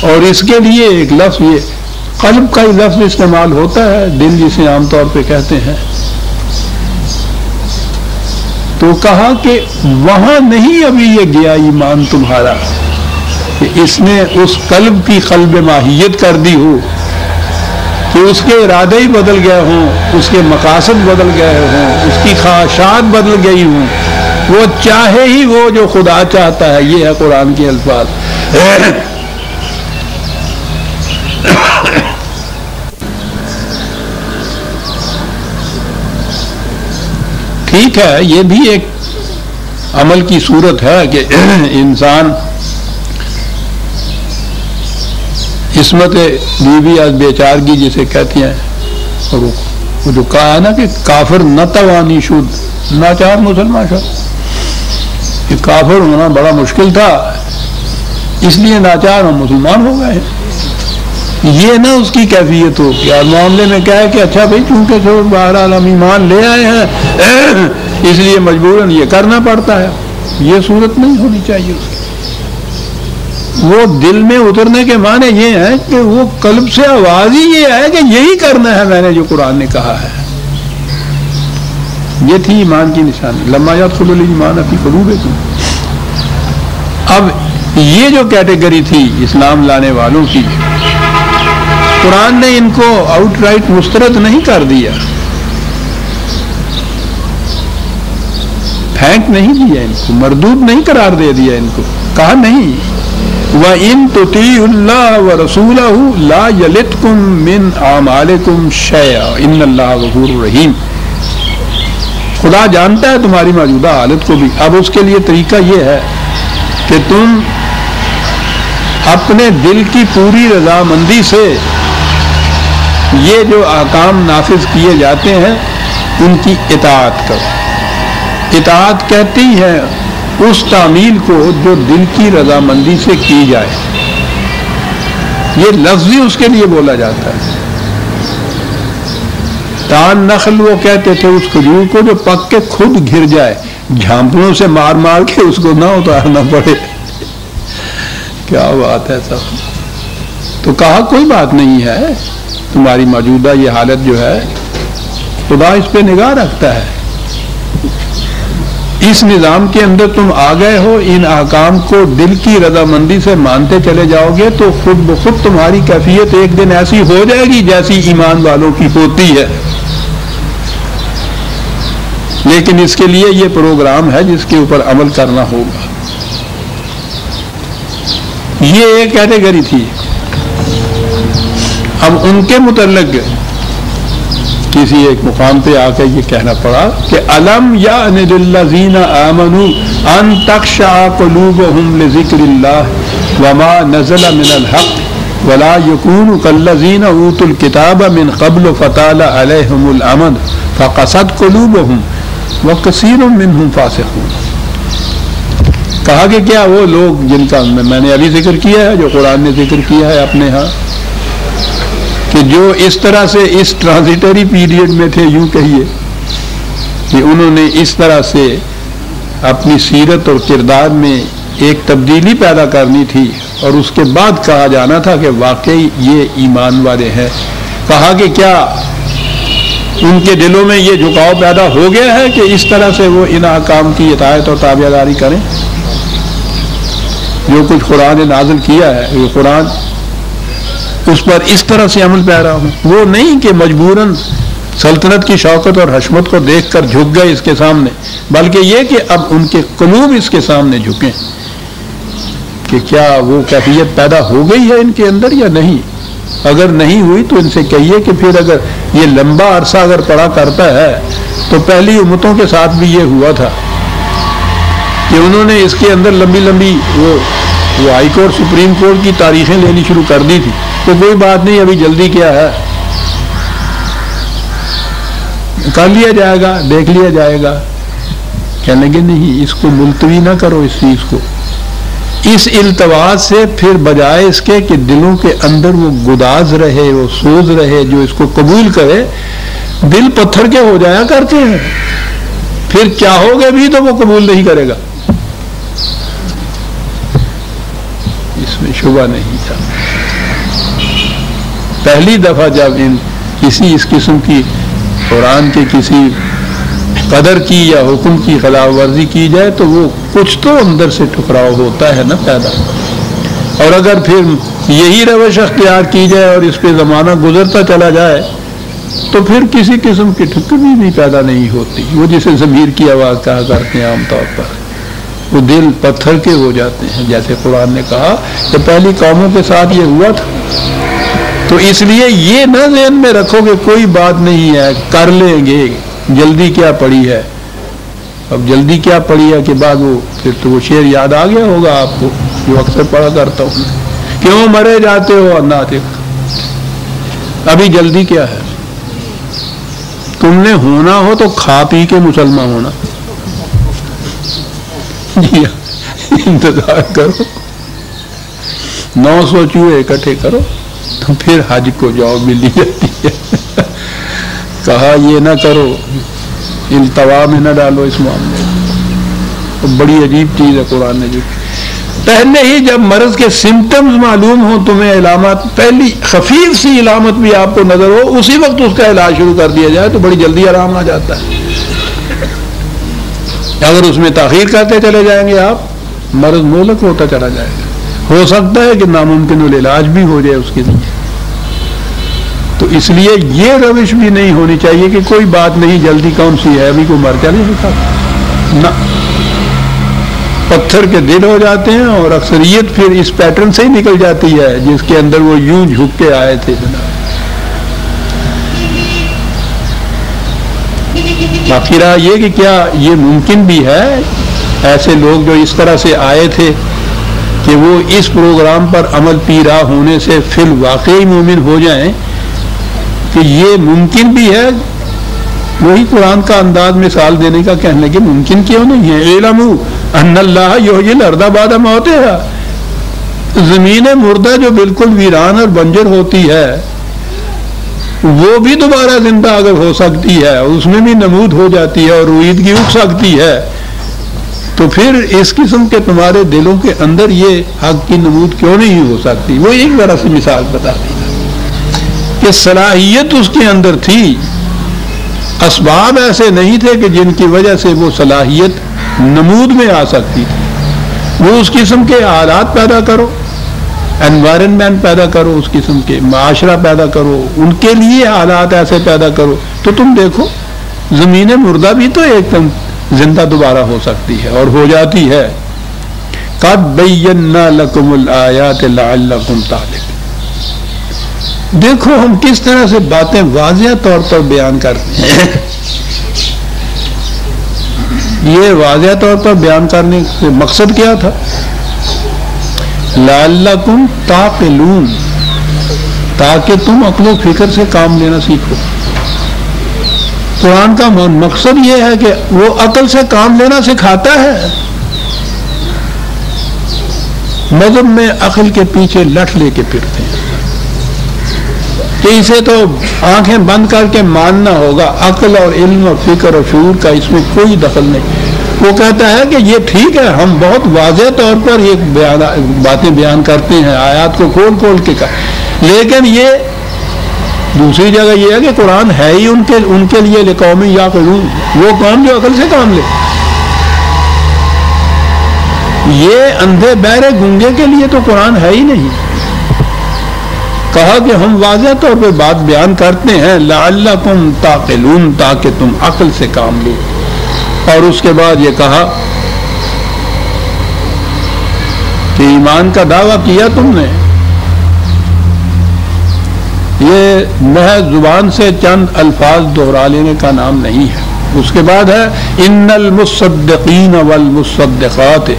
S1: اور اس کے لیے ایک لفظ، یہ قلب کا ہی لفظ استعمال ہوتا ہے، دل جسے عام طور پہ کہتے ہیں. تو کہا کہ وہاں نہیں ابھی یہ گیا ایمان تمہارا کہ اس نے اس قلب کی قلب ماہیت کر دی ہو کہ اس کے ارادے ہی بدل گئے ہوں، اس کے مقاصد بدل گئے ہوں، اس کی خواہشات بدل گئی ہوں. وہ چاہے ہی وہ جو خدا چاہتا ہے. یہ ہے قرآن کے الفاظ. ٹھیک ہے، یہ بھی ایک عمل کی صورت ہے کہ انسان عصمت بیوی از بیچارگی جسے کہتی ہیں، اور وہ جو کہا ہے نا کہ کافر نہ توانی شد، ناچار مسلمان شد. یہ کافر ہونا بڑا مشکل تھا، اس لیے ناچار ہم مسلمان ہو گئے. یہ نہ اس کی کیفیت ہو کہ معاملے میں کیا ہے کہ اچھا بھائی چونکہ بہرحال ہم ایمان لے آئے ہیں اس لیے مجبوراً یہ کرنا پڑتا ہے. یہ صورت نہیں ہونی چاہیے اس کی. وہ دل میں اترنے کے معنی یہ ہے کہ وہ قلب سے آواز ہی یہ ہے کہ یہی کرنا ہے میں نے جو قرآن نے کہا ہے. یہ تھی ایمان کی نشانی. لما يدخل الایمان فی قلوبکم. اب یہ جو کیٹیگری تھی اسلام لانے والوں کی، قرآن نے ان کو آؤٹ رائٹ مسترد نہیں کر دیا، پھینک نہیں دیا، ان کو مردود نہیں قرار دے دیا. ان کو کہا نہیں وَإِن تُطِيعُوا اللَّهَ وَرَسُولَهُ لَا يَلِتْكُم مِّنْ أَعْمَالِكُمْ شَيْئًا إِنَّ اللَّهَ غَفُورٌ رَحِيمٌ. خدا جانتا ہے تمہاری موجودہ حالت کو بھی. اب اس کے لیے طریقہ یہ ہے کہ تم اپنے دل کی پوری رضامندی سے یہ جو احکام نافذ کیے جاتے ہیں ان کی اطاعت کرو. اطاعت کہتی ہے اس تعمیل کو جو دل کی رضامندی سے کی جائے. یہ لفظ ہی اس کے لیے بولا جاتا ہے. تان نخل وہ کہتے تھے اس کھجور کو جو پک کے خود گر جائے, جھانپڑوں سے مار مار کے اس کو نہ اتارنا پڑے. کیا بات ہے سب. تو کہا کوئی بات نہیں ہے, تمہاری موجودہ یہ حالت جو ہے خدا اس پہ نگاہ رکھتا ہے. اس نظام کے اندر تم آ گئے ہو, ان احکام کو دل کی رضامندی سے مانتے چلے جاؤ گے تو خود بخود تمہاری کیفیت ایک دن ایسی ہو جائے گی جیسی ایمان والوں کی ہوتی ہے. لیکن اس کے لیے یہ پروگرام ہے جس کے اوپر عمل کرنا ہوگا. یہ ایک کیٹیگری تھی. اب ان کے متعلق کسی ایک مقام پہ آ کے یہ کہنا پڑا کہ الم یأن للذین آمنوا ان تخشع قلوبهم لذکر اللہ وما نزل من الحق ولا یکونوا کالذین اوتوا الکتاب من قبل فطال علیہم الامد فقست قلوبهم وکثیر منهم فاسقون. کہا کہ کیا وہ لوگ جن کا میں نے ابھی ذکر کیا ہے, جو قرآن نے ذکر کیا ہے اپنے ہاں, کہ جو اس طرح سے اس ٹرانزیٹری پیریڈ میں تھے, یوں کہیے کہ انہوں نے اس طرح سے اپنی سیرت اور کردار میں ایک تبدیلی پیدا کرنی تھی اور اس کے بعد کہا جانا تھا کہ واقعی یہ ایمان والے ہیں. کہا کہ کیا ان کے دلوں میں یہ جھکاؤ پیدا ہو گیا ہے کہ اس طرح سے وہ ان احکام کی اطاعت اور تابعداری کریں. جو کچھ قرآن نے نازل کیا ہے, یہ قرآن اس پر اس طرح سے عمل پیرا ہوں. وہ نہیں کہ مجبوراً سلطنت کی شوکت اور حشمت کو دیکھ کر جھک گئے اس کے سامنے, بلکہ یہ کہ اب ان کے قلوب اس کے سامنے جھکیں کہ کیا وہ کیفیت پیدا ہو گئی ہے ان کے اندر یا نہیں. اگر نہیں ہوئی تو ان سے کہیے کہ پھر اگر یہ لمبا عرصہ اگر پڑا کرتا ہے تو پہلی امتوں کے ساتھ بھی یہ ہوا تھا کہ انہوں نے اس کے اندر لمبی لمبی وہ ہائی کورٹ سپریم کورٹ کی تاریخیں لینی شروع کر دی تھی. تو کوئی بات نہیں, ابھی جلدی کیا ہے, کر لیا جائے گا, دیکھ لیا جائے گا. کہنے لگے نہیں, اس کو ملتوی نہ کرو اس چیز کو. اس التواس سے پھر بجائے اس کے کہ دلوں کے اندر وہ گداز رہے, وہ سوز رہے, جو اس کو قبول کرے, دل پتھر کے ہو جایا کرتے ہیں. پھر چاہو گے بھی تو وہ قبول نہیں کرے گا. اس میں شبہ نہیں تھا. پہلی دفعہ جب کسی اس قسم کی قرآن کے کسی قدر کی یا حکم کی خلاف ورزی کی جائے تو وہ کچھ تو اندر سے ٹکراؤ ہوتا ہے نا پیدا. اور اگر پھر یہی روش اختیار کی جائے اور اس پہ زمانہ گزرتا چلا جائے تو پھر کسی قسم کی ٹھکری بھی پیدا نہیں ہوتی. وہ جسے ضمیر کی آواز کہا کرتے ہیں عام طور پر, وہ دل پتھر کے ہو جاتے ہیں. جیسے قرآن نے کہا کہ پہلی قوموں کے ساتھ یہ ہوا تھا. تو اس لیے یہ نہ ذہن میں رکھو کہ کوئی بات نہیں ہے, کر لیں گے, جلدی کیا پڑی ہے. اب جلدی کیا پڑی ہے کہ بعد وہ پھر تو وہ شعر یاد آ گیا ہوگا آپ کو جو اکثر پڑھا کرتا ہوں, کیوں مرے جاتے ہو ناطق, ابھی جلدی کیا ہے. تم نے ہونا ہو تو کھا پی کے مسلمان ہونا. جی انتظار کرو, 900 چوہے اکٹھے کرو تو پھر حج کو جاؤ, ملی جاتی ہے. کہا یہ نہ کرو, التوا میں نہ ڈالو اس معاملے میں. بڑی عجیب چیز ہے قرآن نے جو پہلے ہی جب مرض کے سمٹمز معلوم ہوں, تمہیں علامات, پہلی خفیف سی علامت بھی آپ کو نظر ہو, اسی وقت اس کا علاج شروع کر دیا جائے تو بڑی جلدی آرام آ جاتا ہے. اگر اس میں تاخیر کرتے چلے جائیں گے آپ, مرض مہلک ہوتا چلا جائے گا. ہو سکتا ہے کہ ناممکن العلاج بھی ہو جائے اس کے لیے. تو اس لیے یہ روش بھی نہیں ہونی چاہیے کہ کوئی بات نہیں, جلدی کون سی ہے, ابھی کو مر چلے سکتا نہ. پتھر کے دل ہو جاتے ہیں اور اکثریت پھر اس پیٹرن سے ہی نکل جاتی ہے جس کے اندر وہ یوں جھک کے آئے تھے. جناب باقی رہا یہ کہ کیا یہ ممکن بھی ہے, ایسے لوگ جو اس طرح سے آئے تھے کہ وہ اس پروگرام پر عمل پیرا ہونے سے پھر واقعی مومن ہو جائیں, کہ یہ ممکن بھی ہے وہی قرآن کا انداز مثال دینے کا کہنے لگے ممکن کیوں نہیں ہے؟ اعلموا ان اللہ یحیی الارض بعد موتہا، زمین مردہ جو بالکل ویران اور بنجر ہوتی ہے وہ بھی دوبارہ زندہ اگر ہو سکتی ہے، اس میں بھی نمود ہو جاتی ہے اور رویدگی اٹھ سکتی ہے، تو پھر اس قسم کے تمہارے دلوں کے اندر یہ حق کی نمود کیوں نہیں ہو سکتی؟ وہ ایک ذرا سی مثال بتا دی کہ صلاحیت اس کے اندر تھی، اسباب ایسے نہیں تھے کہ جن کی وجہ سے وہ صلاحیت نمود میں آ سکتی تھی۔ وہ اس قسم کے حالات پیدا کرو، انوائرنمنٹ پیدا کرو، اس قسم کے معاشرہ پیدا کرو، ان کے لیے حالات ایسے پیدا کرو تو تم دیکھو زمین مردہ بھی تو ایک دم زندہ دوبارہ ہو سکتی ہے اور ہو جاتی ہے۔ قد بینا لکم الآیات لعلکم تعقلون۔ دیکھو ہم کس طرح سے باتیں واضح طور پر بیان کرتے ہیں۔ یہ واضح طور پر بیان کرنے سے مقصد کیا تھا؟ لعلکم تعقلون، تاکہ تم عقل و فکر سے کام لینا سیکھو۔ قرآن کا مقصد یہ ہے کہ وہ عقل سے کام لینا سکھاتا ہے۔ مذہب میں عقل کے پیچھے لٹ لے کے پھرتے ہیں کہ اسے تو آنکھیں بند کر کے ماننا ہوگا، عقل اور علم اور فکر اور شعور کا اس میں کوئی دخل نہیں۔ وہ کہتا ہے کہ یہ ٹھیک ہے، ہم بہت واضح طور پر یہ باتیں بیان کرتے ہیں، آیات کو کھول کھول کے لیکن یہ دوسری جگہ یہ ہے کہ قرآن ہے ہی ان کے لیے لقوم یعقلون، وہ قوم جو عقل سے کام لے۔ یہ اندھے بہرے گونگے کے لیے تو قرآن ہے ہی نہیں۔ کہا کہ ہم واضح طور پہ بات بیان کرتے ہیں لعلکم تعقلون، تاکہ تم عقل سے کام لو۔ اور اس کے بعد یہ کہا کہ ایمان کا دعویٰ کیا تم نے، یہ محض زبان سے چند الفاظ دہرا لینے کا نام نہیں ہے۔ اس کے بعد ہے ان المصدقین والمصدقات،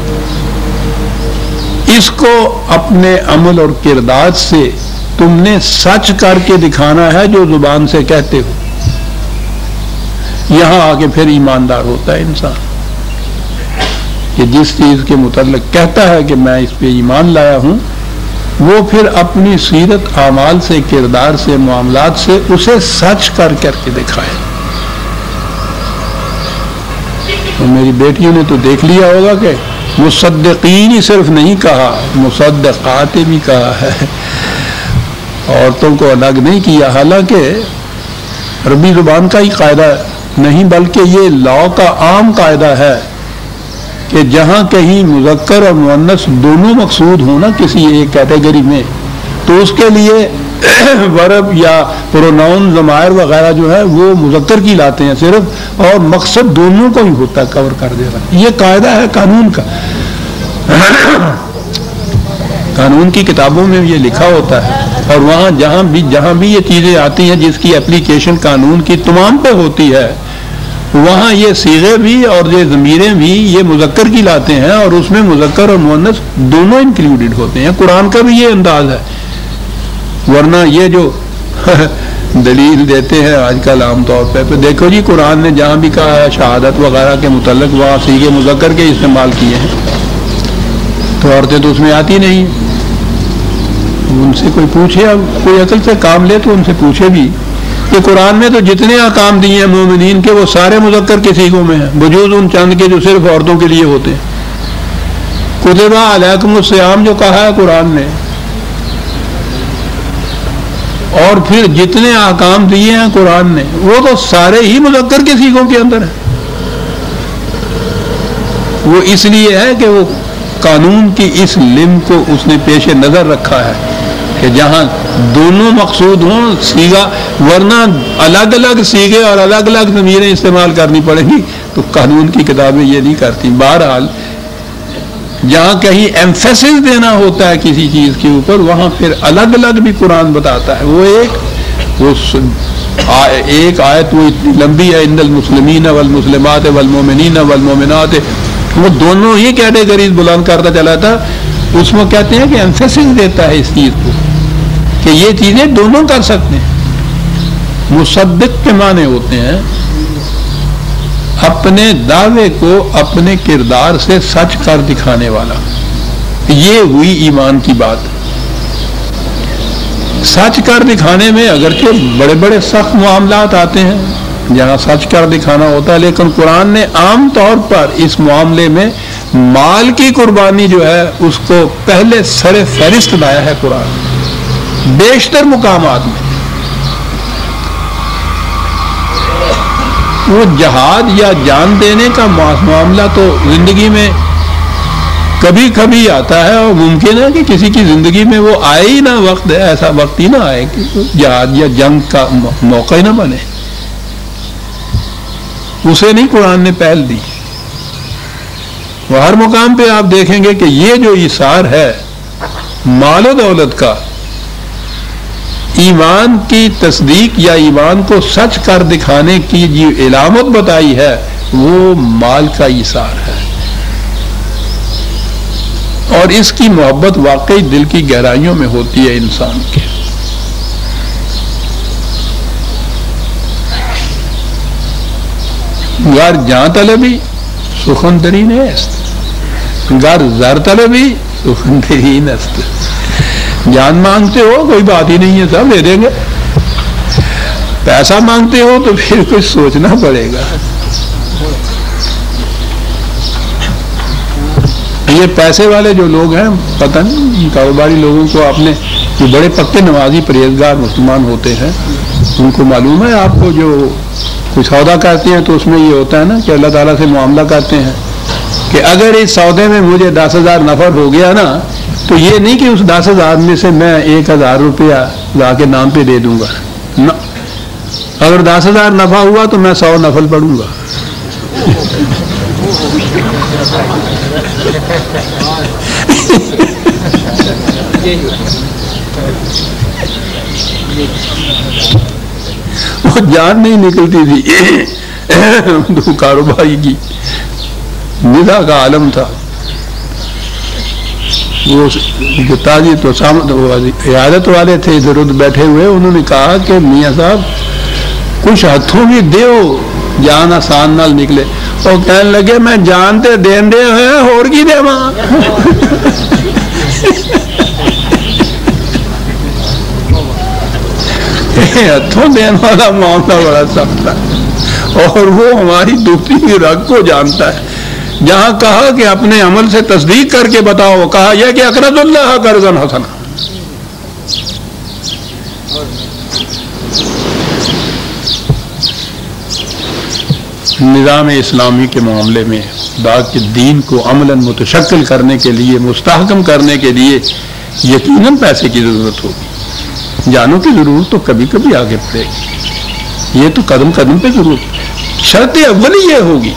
S1: اس کو اپنے عمل اور کردار سے تم نے سچ کر کے دکھانا ہے جو زبان سے کہتے ہو۔ یہاں آ کے پھر ایماندار ہوتا ہے انسان کہ جس چیز کے متعلق کہتا ہے کہ میں اس پہ ایمان لایا ہوں، وہ پھر اپنی سیرت اعمال سے، کردار سے، معاملات سے اسے سچ کر کے دکھائے۔ تو میری بیٹیوں نے تو دیکھ لیا ہوگا کہ مصدقین ہی صرف نہیں کہا، مصدقات بھی کہا ہے، عورتوں کو الگ نہیں کیا، حالانکہ عربی زبان کا ہی قاعدہ نہیں بلکہ یہ لا کا عام قاعدہ ہے کہ جہاں کہیں مذکر اور مؤنث دونوں مقصود ہوں نا کسی ایک کیٹیگری میں، تو اس کے لیے ورب یا پروناؤن ضمائر وغیرہ جو ہے وہ مذکر کی لاتے ہیں صرف، اور مقصد دونوں کو ہی ہوتا ہے، کور کر دے رہا۔ یہ قاعدہ ہے قانون کا، قانون کی کتابوں میں یہ لکھا ہوتا ہے، اور وہاں جہاں بھی یہ چیزیں آتی ہیں جس کی اپلیکیشن قانون کی تمام پہ ہوتی ہے، وہاں یہ صیغے بھی اور یہ ضمیریں بھی یہ مذکر کی لاتے ہیں، اور اس میں مذکر اور مؤنث دونوں انکلوڈڈ ہوتے ہیں۔ قرآن کا بھی یہ انداز ہے، ورنہ یہ جو دلیل دیتے ہیں آج کل عام طور پہ دیکھو جی قرآن نے جہاں بھی کہا ہے شہادت وغیرہ کے متعلق وہاں صیغے مذکر کے استعمال کیے ہیں، تو عورتیں تو اس میں آتی نہیں۔ ان سے کوئی پوچھے، اب کوئی عقل سے کام لے تو ان سے پوچھے بھی کہ قرآن میں تو جتنے احکام دیے ہیں مومنین کے وہ سارے مذکر کے صیغوں میں ہیں، بجوز ان چند کے جو صرف عورتوں کے لیے ہوتے ہیں۔ کتب علیکم الصیام جو کہا ہے قرآن نے، اور پھر جتنے احکام دیے ہیں قرآن نے وہ تو سارے ہی مذکر کے صیغوں کے اندر ہیں۔ وہ اس لیے ہے کہ وہ قانون کی اس لم کو اس نے پیش نظر رکھا ہے کہ جہاں دونوں مقصود ہوں صیغہ، ورنہ الگ الگ صیغے اور الگ الگ ضمیریں استعمال کرنی پڑیں گی، تو قانون کی کتابیں یہ نہیں کرتی۔ بہرحال جہاں کہیں ایمفیسس دینا ہوتا ہے کسی چیز کے اوپر، وہاں پھر الگ الگ بھی قرآن بتاتا ہے۔ وہ ایک آیت وہ اتنی لمبی ہے، ان المسلمین والمسلمات والمؤمنین والمؤمنات، وہ دونوں ہی کیٹیگریز بلند کرتا چلا تھا۔ اس میں کہتے ہیں کہ ایمفیسس دیتا ہے اس چیز کو کہ یہ چیزیں دونوں کر سکتے ہیں۔ مصدق کے معنی ہوتے ہیں اپنے دعوے کو اپنے کردار سے سچ کر دکھانے والا، یہ ہوئی ایمان کی بات۔ سچ کر دکھانے میں اگرچہ بڑے بڑے سخت معاملات آتے ہیں جہاں سچ کر دکھانا ہوتا ہے، لیکن قرآن نے عام طور پر اس معاملے میں مال کی قربانی جو ہے اس کو پہلے سر فہرست لایا ہے قرآن بیشتر مقامات میں۔ وہ جہاد یا جان دینے کا معاملہ تو زندگی میں کبھی کبھی آتا ہے، اور ممکن ہے کہ کسی کی زندگی میں وہ آئے ہی نہ، وقت ایسا وقت ہی نہ آئے کہ جہاد یا جنگ کا موقع ہی نہ بنے، اسے نہیں قرآن نے پہل دی۔ وہ ہر مقام پہ آپ دیکھیں گے کہ یہ جو ایثار ہے مال و دولت کا، ایمان کی تصدیق یا ایمان کو سچ کر دکھانے کی جو علامت بتائی ہے وہ مال کا ایثار ہے، اور اس کی محبت واقعی دل کی گہرائیوں میں ہوتی ہے انسان کے۔ گر جان طلبی سخن ترین است، گر زر طلبی سخن ترین است۔ جان مانگتے ہو کوئی بات ہی نہیں ہے، سب دے دیں گے۔ پیسہ مانگتے ہو تو پھر کچھ سوچنا پڑے گا۔ یہ پیسے والے جو لوگ ہیں، پتہ نہیں کاروباری لوگوں کو، آپ نے جو بڑے پکے نمازی پرہیزگار مسلمان ہوتے ہیں ان کو معلوم ہے، آپ کو جو کچھ سودا کرتے ہیں تو اس میں یہ ہوتا ہے نا کہ اللہ تعالیٰ سے معاملہ کرتے ہیں کہ اگر اس سودے میں مجھے 10,000 نفع ہو گیا نا تو یہ نہیں کہ اس 10,000 میں سے میں 1,000 روپیہ لا کے نام پہ دے دوں گا، نہ، اگر 10,000 نفع ہوا تو میں 100 نفل پڑھوں گا۔ وہ جان نہیں نکلتی تھی تو کاروباری کی ندا کا عالم تھا۔ وہ جو تاجی تو عیادت والے تھے ادھر ادھر بیٹھے ہوئے، انہوں نے کہا کہ میاں صاحب کچھ ہاتھوں بھی دیو جان آسان نال نکلے۔ وہ کہنے لگے میں جان تے دین دے ہوئے اور کی دے ماں۔ ہاتھوں دین والا معاملہ بڑا سخت ہے، اور وہ ہماری دوسری رگ کو جانتا ہے۔ جہاں کہا کہ اپنے عمل سے تصدیق کر کے بتاؤ، کہا یہ کہ اقرض اللہ قرضا حسنا۔ نظام اسلامی کے معاملے میں خدا کے دین کو عملاً متشکل کرنے کے لیے، مستحکم کرنے کے لیے یقیناً پیسے کی ضرورت ہوگی، جانوں کی ضرورت تو کبھی کبھی آگے پڑے گی، یہ تو قدم قدم پہ ضرورت، شرط اولی یہ ہوگی۔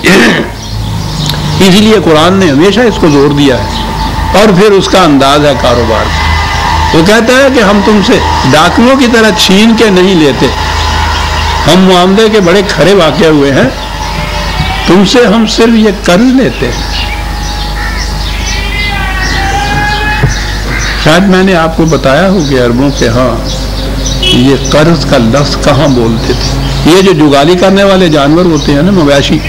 S1: اسی لیے قرآن نے ہمیشہ اس کو زور دیا ہے، اور پھر اس کا انداز ہے کاروبار کا۔ وہ کہتا ہے کہ ہم تم سے ڈاکوؤں کی طرح چھین کے نہیں لیتے، ہم معاملے کے بڑے کھڑے واقع ہوئے ہیں، تم سے ہم صرف یہ قرض لیتے ہیں۔ شاید میں نے آپ کو بتایا ہو کہ عربوں کے ہاں یہ قرض کا لفظ کہاں بولتے تھے۔ یہ جو جگالی کرنے والے جانور ہوتے ہیں نا، مویشی،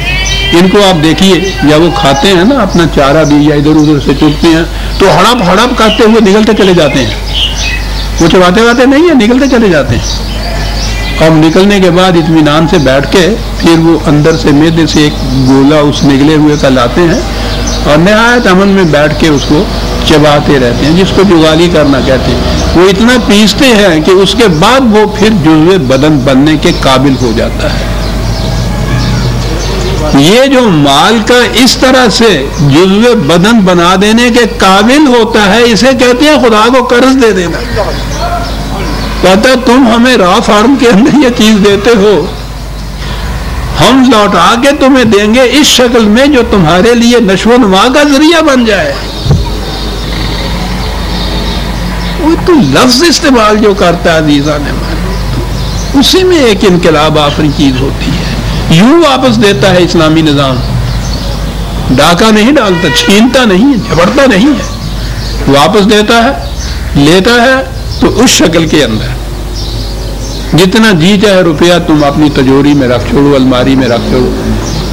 S1: ان کو آپ دیکھیے جب وہ کھاتے ہیں نا اپنا چارہ بھی یا ادھر ادھر سے چگتے ہیں تو ہڑپ ہڑپ کرتے ہوئے نکلتے چلے جاتے ہیں، وہ چباتے باتے نہیں ہیں، نکلتے چلے جاتے ہیں۔ اب نکلنے کے بعد اطمینان سے بیٹھ کے پھر وہ اندر سے معدے سے ایک گولا اس نگلے ہوئے کا لاتے ہیں اور نہایت امن میں بیٹھ کے اس کو چباتے رہتے ہیں، جس کو جگالی کرنا کہتے ہیں۔ وہ اتنا پیستے ہیں کہ اس کے بعد وہ پھر جزو بدن بننے کے قابل ہو جاتا ہے۔ یہ جو مال کا اس طرح سے جزو بدن بنا دینے کے قابل ہوتا ہے، اسے کہتے ہیں خدا کو قرض دے دینا۔ کہتا ہے تم ہمیں را فارم کے اندر یہ چیز دیتے ہو، ہم لوٹا کے تمہیں دیں گے اس شکل میں جو تمہارے لیے نشو و نما کا ذریعہ بن جائے۔ وہ تو لفظ استعمال جو کرتا ہے عزیزان ہمارے، اسی میں ایک انقلاب آفری چیز ہوتی ہے۔ یوں واپس دیتا ہے اسلامی نظام، ڈاکہ نہیں ڈالتا، چھینتا نہیں ہے، جھپڑتا نہیں ہے، واپس دیتا ہے، لیتا ہے تو اس شکل کے اندر جتنا جی چاہے روپیہ تم اپنی تجوری میں رکھ چھوڑو، الماری میں رکھ چھوڑو،